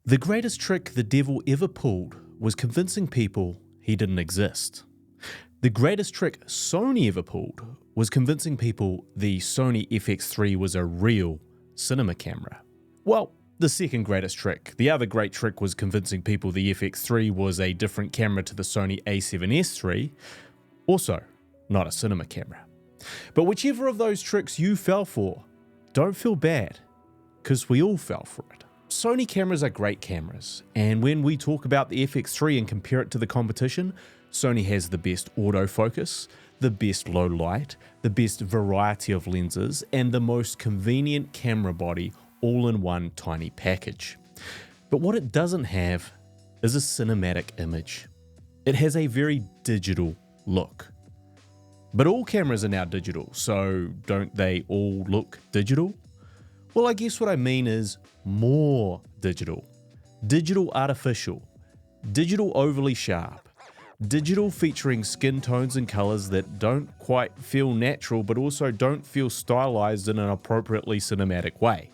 The greatest trick the devil ever pulled was convincing people he didn't exist. The greatest trick Sony ever pulled was convincing people the Sony FX3 was a real cinema camera. Well, the second greatest trick. The other great trick was convincing people the FX3 was a different camera to the Sony a7S III, also not a cinema camera. But whichever of those tricks you fell for, don't feel bad, because we all fell for it. Sony cameras are great cameras, and when we talk about the FX3 and compare it to the competition, Sony has the best autofocus, the best low light, the best variety of lenses, and the most convenient camera body all in one tiny package. But what it doesn't have is a cinematic image. It has a very digital look. But all cameras are now digital, so don't they all look digital? Well, I guess what I mean is more digital. Digital artificial. Digital overly sharp. Digital featuring skin tones and colors that don't quite feel natural but also don't feel stylized in an appropriately cinematic way.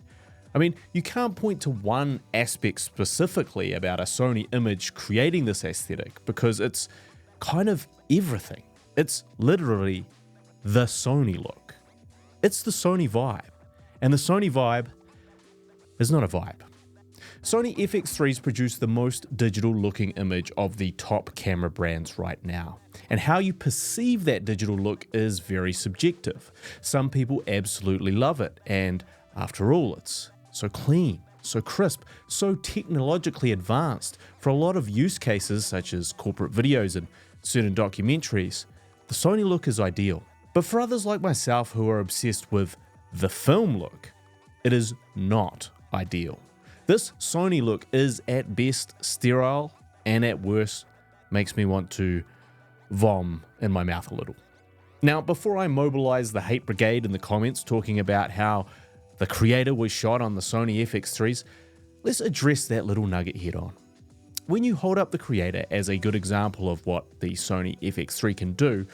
I mean, you can't point to one aspect specifically about a Sony image creating this aesthetic because it's kind of everything. It's literally the Sony look. It's the Sony vibe. And the Sony vibe is not a vibe. Sony FX3s produce the most digital looking image of the top camera brands right now. And how you perceive that digital look is very subjective. Some people absolutely love it, and after all, it's so clean, so crisp, so technologically advanced. For a lot of use cases such as corporate videos and certain documentaries, the Sony look is ideal. But for others like myself who are obsessed with the film look, it is not ideal. This Sony look is at best sterile and at worst makes me want to vom in my mouth a little. Now, before I mobilize the hate brigade in the comments talking about how the creator was shot on the Sony FX3s, let's address that little nugget head on. When you hold up the creator as a good example of what the Sony FX3 can do,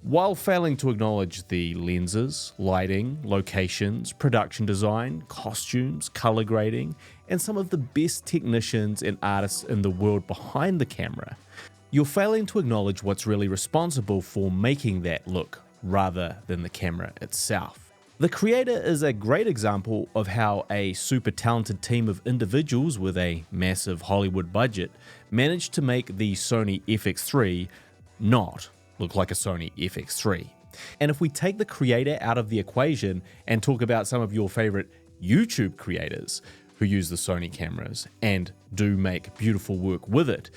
while failing to acknowledge the lenses, lighting, locations, production design, costumes, color grading, and some of the best technicians and artists in the world behind the camera, you're failing to acknowledge what's really responsible for making that look rather than the camera itself. The creator is a great example of how a super talented team of individuals with a massive Hollywood budget managed to make the Sony FX3 not look like a Sony FX3. And if we take the creator out of the equation and talk about some of your favorite YouTube creators who use the Sony cameras and do make beautiful work with it,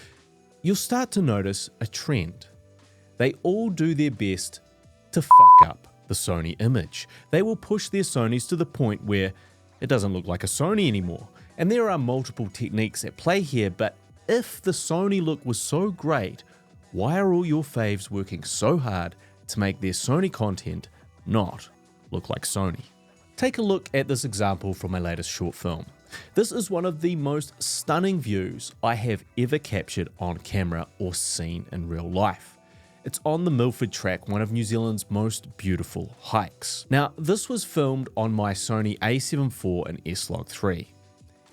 you'll start to notice a trend. They all do their best to fuck up the Sony image. They will push their Sonys to the point where it doesn't look like a Sony anymore. And there are multiple techniques at play here, but if the Sony look was so great, why are all your faves working so hard to make their Sony content not look like Sony? Take a look at this example from my latest short film. This is one of the most stunning views I have ever captured on camera or seen in real life. It's on the Milford Track, one of New Zealand's most beautiful hikes. Now, this was filmed on my Sony a7 IV and S-Log 3.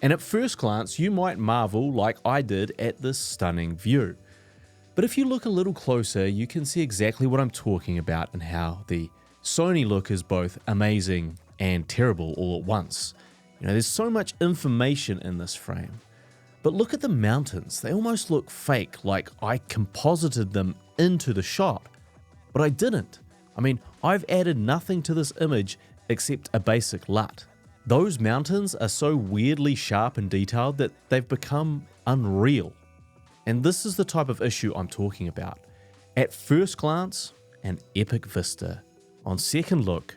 And at first glance, you might marvel like I did at this stunning view. But if you look a little closer, you can see exactly what I'm talking about and how the Sony look is both amazing and terrible all at once. You know, there's so much information in this frame. But look at the mountains. They almost look fake, like I composited them into the shot. But I didn't. I mean, I've added nothing to this image except a basic LUT. Those mountains are so weirdly sharp and detailed that they've become unreal. And this is the type of issue I'm talking about. At first glance, an epic vista. On second look,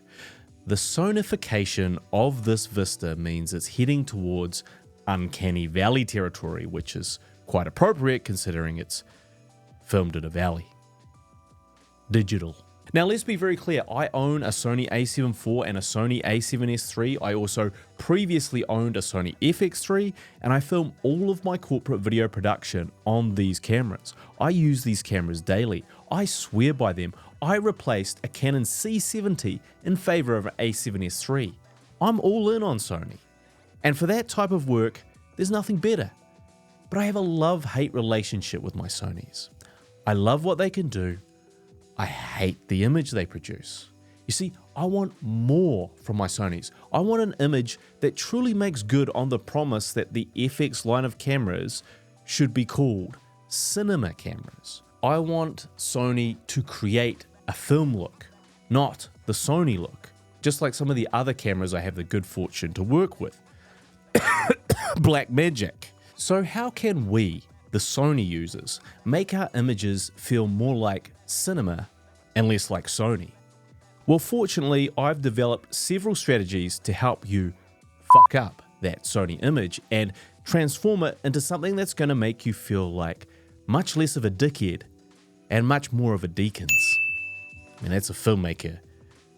the sonification of this vista means it's heading towards uncanny valley territory, which is quite appropriate considering it's filmed in a valley. Digital. Now let's be very clear, I own a Sony a7 IV and a Sony a7S III. I also previously owned a Sony FX3 and I film all of my corporate video production on these cameras. I use these cameras daily. I swear by them. I replaced a Canon C70 in favor of an a7S III. I'm all in on Sony. And for that type of work, there's nothing better. but I have a love-hate relationship with my Sonys. I love what they can do. I hate the image they produce. You see, I want more from my Sonys. I want an image that truly makes good on the promise that the FX line of cameras should be called cinema cameras. I want Sony to create a film look, not the Sony look, just like some of the other cameras I have the good fortune to work with. Blackmagic. So how can we, the Sony users, make our images feel more like cinema and less like Sony? Well, fortunately, I've developed several strategies to help you fuck up that Sony image and transform it into something that's going to make you feel like much less of a dickhead and much more of a Deakins. I mean, that's a filmmaker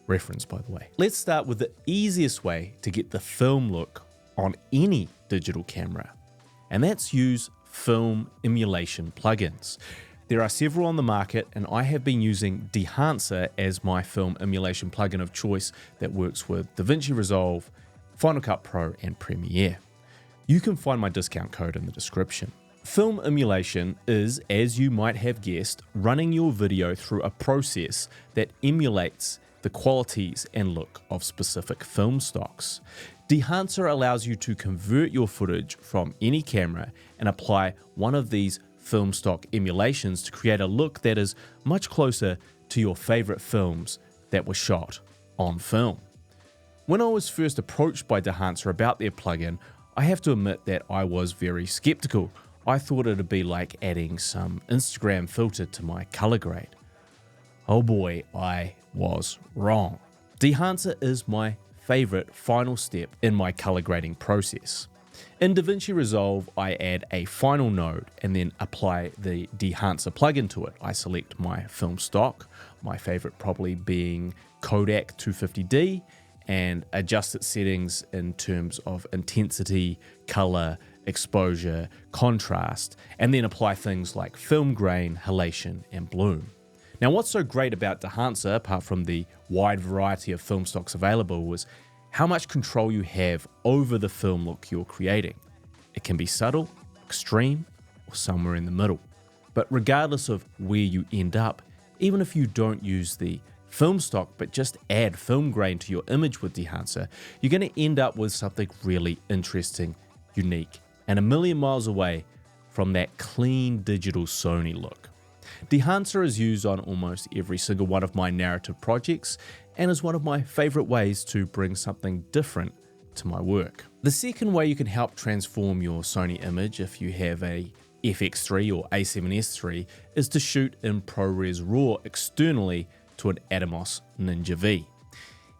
reference, by the way. Let's start with the easiest way to get the film look on any digital camera, and that's use film emulation plugins. There are several on the market, and I have been using Dehancer as my film emulation plugin of choice that works with DaVinci Resolve, Final Cut Pro, and Premiere. You can find my discount code in the description. Film emulation is, as you might have guessed, running your video through a process that emulates the qualities and look of specific film stocks. Dehancer allows you to convert your footage from any camera and apply one of these film stock emulations to create a look that is much closer to your favorite films that were shot on film. When I was first approached by Dehancer about their plugin, I have to admit that I was very skeptical. I thought it'd be like adding some Instagram filter to my color grade. Oh boy, I was wrong. Dehancer is my favorite final step in my color grading process. In DaVinci Resolve, I add a final node and then apply the Dehancer plugin to it. I select my film stock, my favorite probably being Kodak 250D, and adjust its settings in terms of intensity, color, exposure, contrast, and then apply things like film grain, halation, and bloom. Now, what's so great about Dehancer, apart from the wide variety of film stocks available, was how much control you have over the film look you're creating. It can be subtle, extreme, or somewhere in the middle. But regardless of where you end up, even if you don't use the film stock but just add film grain to your image with Dehancer, you're going to end up with something really interesting, unique, and a million miles away from that clean digital Sony look. Dehancer is used on almost every single one of my narrative projects and is one of my favorite ways to bring something different to my work. The second way you can help transform your Sony image if you have a FX3 or A7S III is to shoot in ProRes RAW externally to an Atomos Ninja V.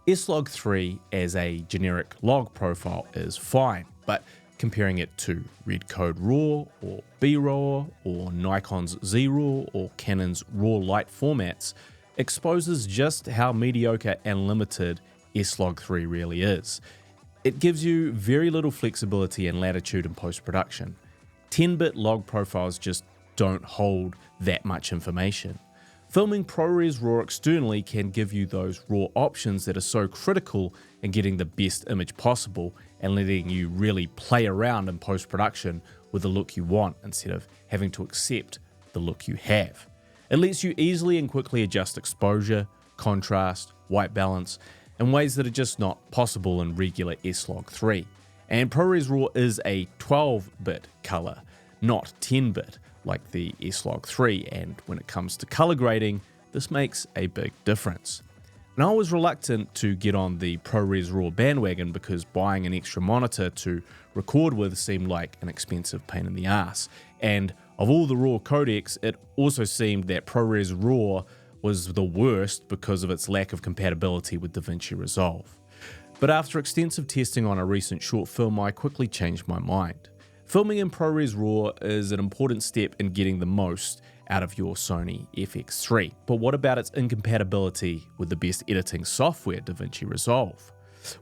S-Log3 as a generic log profile is fine, but comparing it to Redcode RAW or B-RAW or Nikon's Z-RAW or Canon's RAW Light formats exposes just how mediocre and limited S-Log3 really is. It gives you very little flexibility and latitude in post-production. 10-bit log profiles just don't hold that much information. Filming ProRes RAW externally can give you those raw options that are so critical in getting the best image possible and letting you really play around in post-production with the look you want instead of having to accept the look you have. It lets you easily and quickly adjust exposure, contrast, white balance in ways that are just not possible in regular S-Log3. And ProRes RAW is a 12-bit color, not 10-bit like the S-Log3, and when it comes to color grading, this makes a big difference. And I was reluctant to get on the ProRes RAW bandwagon because buying an extra monitor to record with seemed like an expensive pain in the ass. And of all the RAW codecs, it also seemed that ProRes RAW was the worst because of its lack of compatibility with DaVinci Resolve. But after extensive testing on a recent short film, I quickly changed my mind. Filming in ProRes RAW is an important step in getting the most out of your Sony FX3. But what about its incompatibility with the best editing software, DaVinci Resolve?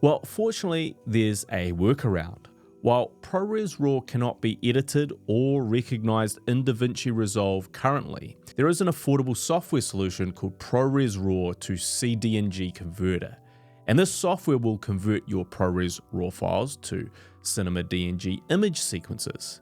Well, fortunately, there's a workaround. While ProRes RAW cannot be edited or recognized in DaVinci Resolve currently, there is an affordable software solution called ProRes RAW to CDNG converter. And this software will convert your ProRes RAW files to Cinema DNG image sequences.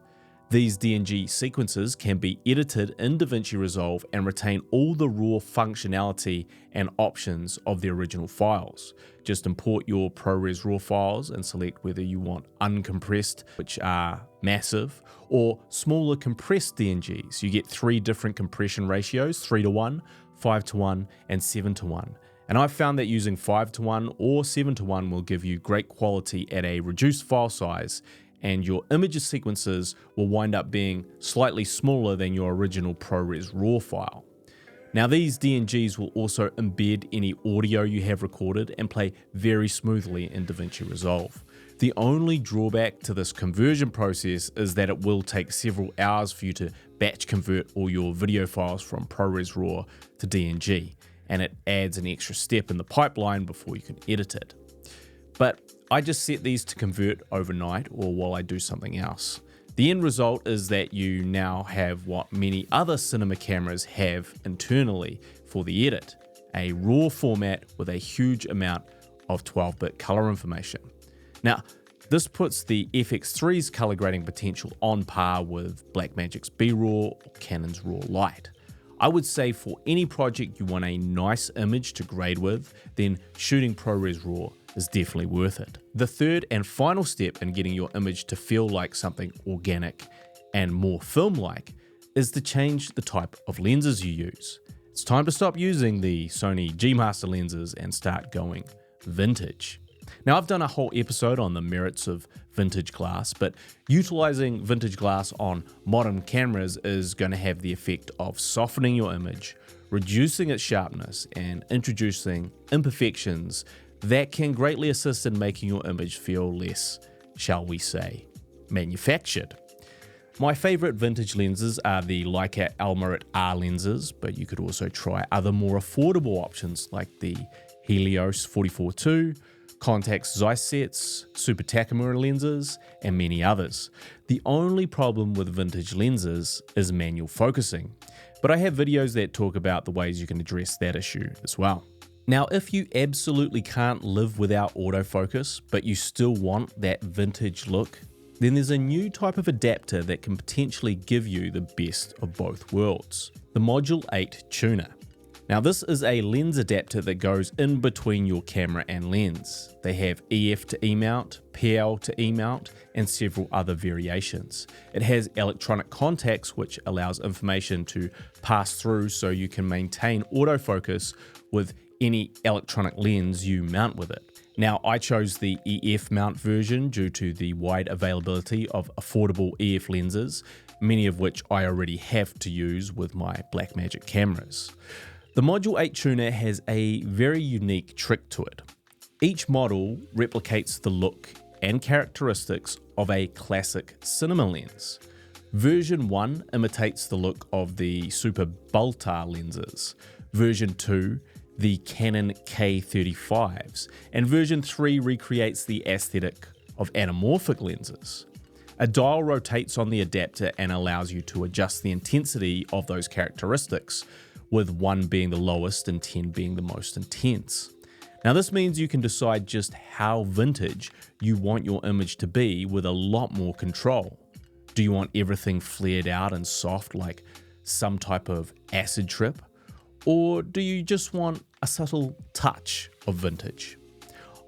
These DNG sequences can be edited in DaVinci Resolve and retain all the raw functionality and options of the original files. Just import your ProRes RAW files and select whether you want uncompressed, which are massive, or smaller compressed DNGs. You get 3 different compression ratios, 3:1, 5:1, and 7:1. And I've found that using 5:1 or 7:1 will give you great quality at a reduced file size, and your image sequences will wind up being slightly smaller than your original ProRes RAW file. Now these DNGs will also embed any audio you have recorded and play very smoothly in DaVinci Resolve. The only drawback to this conversion process is that it will take several hours for you to batch convert all your video files from ProRes RAW to DNG, and it adds an extra step in the pipeline before you can edit it. But I just set these to convert overnight or while I do something else. The end result is that you now have what many other cinema cameras have internally for the edit, a RAW format with a huge amount of 12-bit color information. Now, this puts the FX3's color grading potential on par with Blackmagic's B-RAW or Canon's RAW Lite. I would say for any project you want a nice image to grade with, then shooting ProRes RAW is definitely worth it. The third and final step in getting your image to feel like something organic and more film-like is to change the type of lenses you use. It's time to stop using the Sony G Master lenses and start going vintage. Now, I've done a whole episode on the merits of vintage glass, but utilizing vintage glass on modern cameras is going to have the effect of softening your image, reducing its sharpness, and introducing imperfections that can greatly assist in making your image feel less, shall we say, manufactured. My favorite vintage lenses are the Leica Almarit R lenses, but you could also try other more affordable options like the Helios 44-2, Contax Zeiss sets, Super Takamura lenses, and many others. The only problem with vintage lenses is manual focusing, but I have videos that talk about the ways you can address that issue as well. Now, if you absolutely can't live without autofocus, but you still want that vintage look, then there's a new type of adapter that can potentially give you the best of both worlds, the Module 8 tuner. Now this is a lens adapter that goes in between your camera and lens. They have EF to E mount, PL to E mount, and several other variations. It has electronic contacts which allows information to pass through so you can maintain autofocus with any electronic lens you mount with it. Now I chose the EF mount version due to the wide availability of affordable EF lenses, many of which I already have to use with my Blackmagic cameras. The Module 8 tuner has a very unique trick to it. Each model replicates the look and characteristics of a classic cinema lens. Version 1 imitates the look of the Super Baltar lenses, version 2 the Canon K35s, and version 3 recreates the aesthetic of anamorphic lenses. A dial rotates on the adapter and allows you to adjust the intensity of those characteristics, with 1 being the lowest and 10 being the most intense. Now this means you can decide just how vintage you want your image to be with a lot more control. Do you want everything flared out and soft like some type of acid trip? Or do you just want a subtle touch of vintage?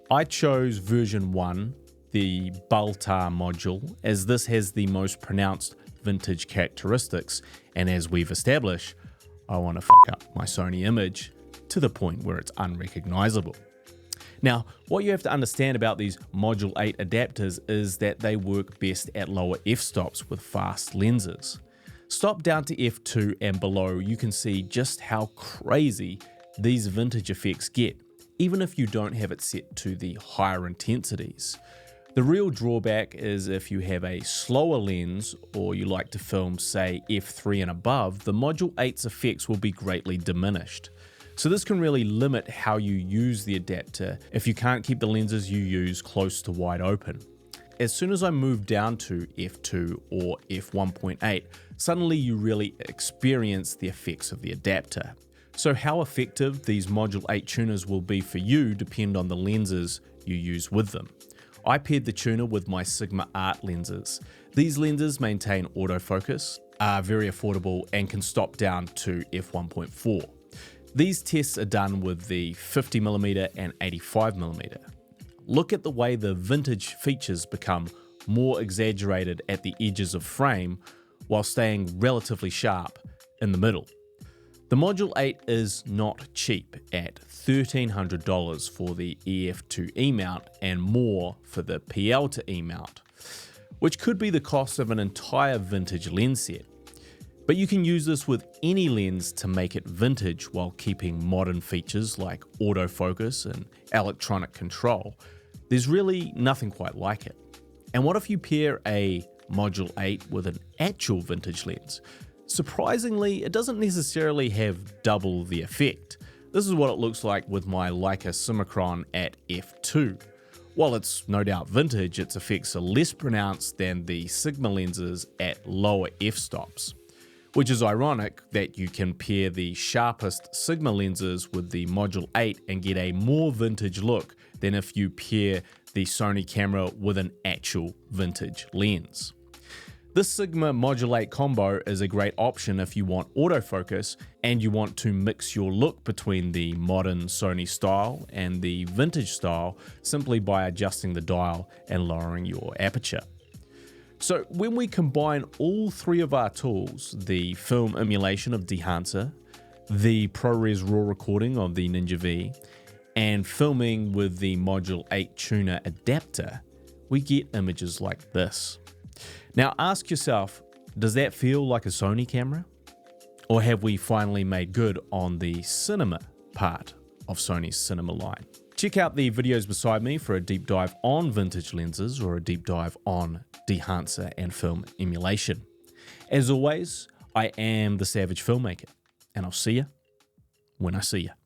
I chose version 1, the Baltar module, as this has the most pronounced vintage characteristics, and as we've established, I want to fuck up my Sony image to the point where it's unrecognizable. Now, what you have to understand about these Module 8 adapters is that they work best at lower f-stops with fast lenses. Stop down to f2 and below, you can see just how crazy these vintage effects get, even if you don't have it set to the higher intensities. The real drawback is if you have a slower lens or you like to film, say, f3 and above, the Module 8's effects will be greatly diminished. So this can really limit how you use the adapter if you can't keep the lenses you use close to wide open. As soon as I move down to f2 or f1.8, suddenly you really experience the effects of the adapter. So how effective these Module 8 tuners will be for you depend on the lenses you use with them. I paired the tuner with my Sigma Art lenses. These lenses maintain autofocus, are very affordable, and can stop down to f1.4. These tests are done with the 50mm and 85mm. Look at the way the vintage features become more exaggerated at the edges of frame while staying relatively sharp in the middle. The Module 8 is not cheap at $1,300 for the EF to E mount and more for the PL to E mount, which could be the cost of an entire vintage lens set. But you can use this with any lens to make it vintage while keeping modern features like autofocus and electronic control. There's really nothing quite like it. And what if you pair a Module 8 with an actual vintage lens? Surprisingly, it doesn't necessarily have double the effect. This is what it looks like with my Leica Summicron at f2. While it's no doubt vintage, its effects are less pronounced than the Sigma lenses at lower f-stops. Which is ironic that you can pair the sharpest Sigma lenses with the Module 8 and get a more vintage look than if you pair the Sony camera with an actual vintage lens. This Sigma Module 8 combo is a great option if you want autofocus and you want to mix your look between the modern Sony style and the vintage style simply by adjusting the dial and lowering your aperture. So when we combine all three of our tools, the film emulation of Dehancer, the ProRes RAW recording of the Ninja V, and filming with the Module 8 tuner adapter, we get images like this. Now ask yourself, does that feel like a Sony camera? Or have we finally made good on the cinema part of Sony's cinema line? Check out the videos beside me for a deep dive on vintage lenses or a deep dive on Dehancer and film emulation. As always, I am the Savage Filmmaker, and I'll see you when I see you.